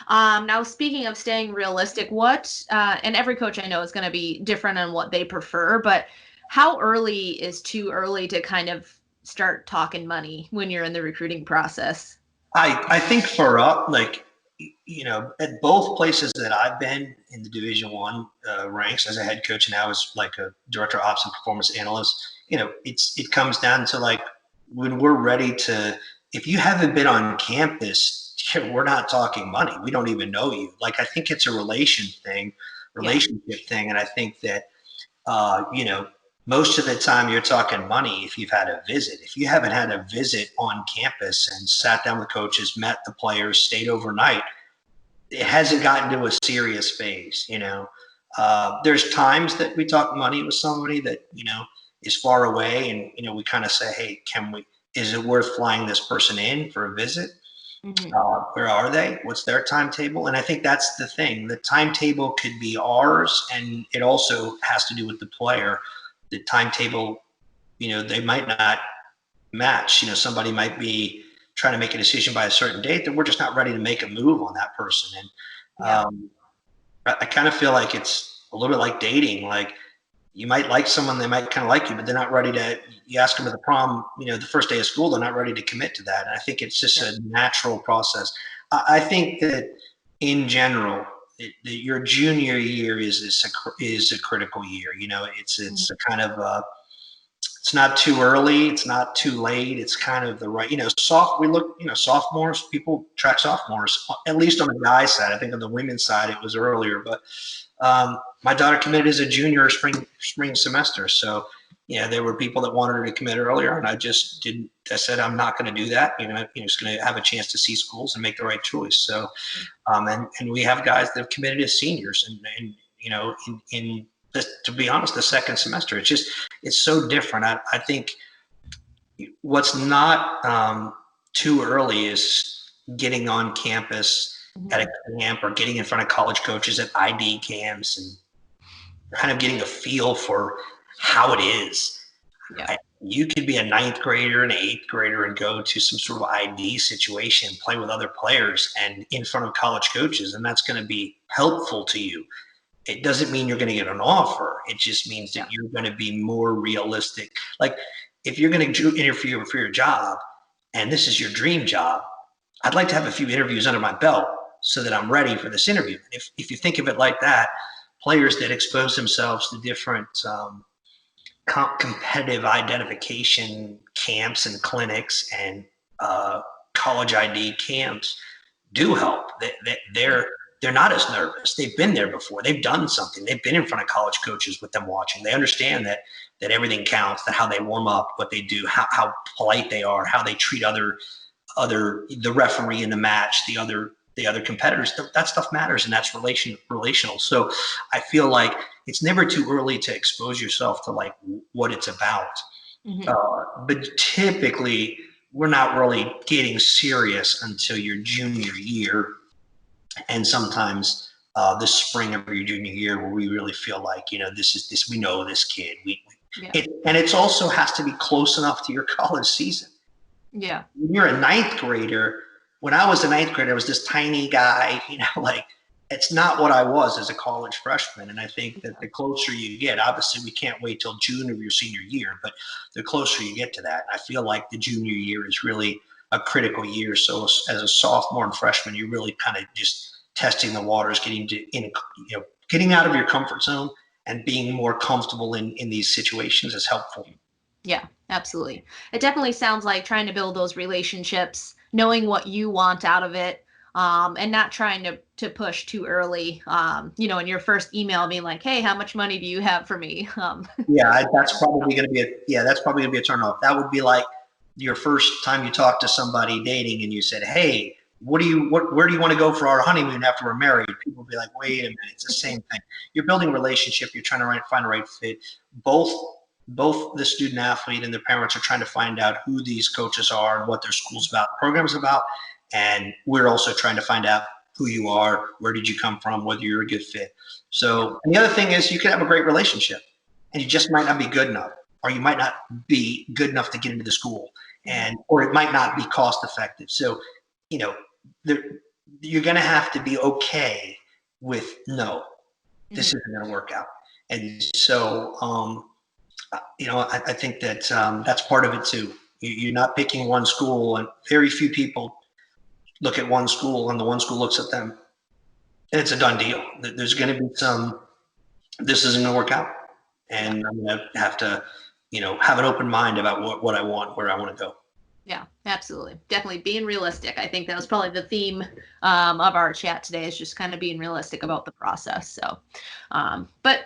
Now, speaking of staying realistic, and every coach I know is going to be different on what they prefer, but how early is too early to kind of start talking money when you're in the recruiting process? I think for like, at both places that I've been in the Division One ranks as a head coach, and now as like a director of ops and performance analyst, it comes down to like when we're ready to. If you haven't been on campus, we're not talking money. We don't even know you. Like I think it's a relationship thing, and I think that most of the time you're talking money if you've had a visit. If you haven't had a visit on campus and sat down with coaches, met the players, stayed overnight, it hasn't gotten to a serious phase. There's times that we talk money with somebody that, is far away and, we kind of say, hey, is it worth flying this person in for a visit? Mm-hmm. Where are they? What's their timetable? And I think that's the thing. The timetable could be ours, and it also has to do with the player. The timetable, they might not match. Somebody might be trying to make a decision by a certain date that we're just not ready to make a move on that person. And I kind of feel like it's a little bit like dating. Like you might like someone, they might kind of like you, but they're not ready to. You ask them to the prom, the first day of school, they're not ready to commit to that. And I think it's just a natural process. I think that in general, your junior year is a critical year. It's a kind of it's not too early, it's not too late. It's kind of the right. Sophomores. People track sophomores, at least on the guys' side. I think on the women's side it was earlier, but my daughter committed as a junior spring semester. So, there were people that wanted her to commit earlier, and I just didn't. I said I'm not going to do that. Just going to have a chance to see schools and make the right choice. So, and we have guys that have committed as seniors, and in to be honest, the second semester, it's so different. I think what's not too early is getting on campus at a camp or getting in front of college coaches at ID camps and kind of getting a feel for how it is. Yeah. You could be a ninth grader, an eighth grader, and go to some sort of ID situation, play with other players and in front of college coaches, and that's going to be helpful to you. It doesn't mean you're going to get an offer. It just means that you're going to be more realistic. Like if you're going to interview for your job and this is your dream job, I'd like to have a few interviews under my belt so that I'm ready for this interview. If you think of it like that, players that expose themselves to different competitive identification camps and clinics and college ID camps do help. They're not as nervous. They've been there before. They've done something. They've been in front of college coaches with them watching. They understand that everything counts, that how they warm up, what they do, how polite they are, how they treat the referee in the match, the other competitors. That stuff matters, and that's relational. So I feel like it's never too early to expose yourself to like what it's about. But typically, we're not really getting serious until your junior year, and sometimes the spring of your junior year, where we really feel like this. We know this kid. And it also has to be close enough to your college season. Yeah. When you're a ninth grader, when I was a ninth grader, I was this tiny guy. Like it's not what I was as a college freshman. And I think that the closer you get, obviously we can't wait till June of your senior year, but the closer you get to that, I feel like the junior year is really a critical year. So as a sophomore and freshman, you're really kind of just testing the waters, getting out of your comfort zone and being more comfortable in these situations is helpful. Yeah, absolutely. It definitely sounds like trying to build those relationships, knowing what you want out of it, and not trying to push too early. In your first email being like, hey, how much money do you have for me? That's probably going to be a turnoff. That would be like your first time you talk to somebody dating and you said, hey, where do you want to go for our honeymoon after we're married? People will be like, wait a minute, it's the same thing. You're building a relationship. You're trying to find the right fit. Both the student athlete and their parents are trying to find out who these coaches are and what their school's about, program's about. And we're also trying to find out who you are, where did you come from, whether you're a good fit. So, and the other thing is you could have a great relationship and you just might not be good enough, or you might not be good enough to get into the school, or it might not be cost effective. So, you're going to have to be okay with no, this Mhm. isn't going to work out. And so, I think that that's part of it too. You're not picking one school, and very few people look at one school, and the one school looks at them, and it's a done deal. There's going to be some, this isn't going to work out, Yeah. and I'm going to have to, have an open mind about what I want, where I want to go. Yeah, absolutely. Definitely being realistic. I think that was probably the theme of our chat today, is just kind of being realistic about the process. So, but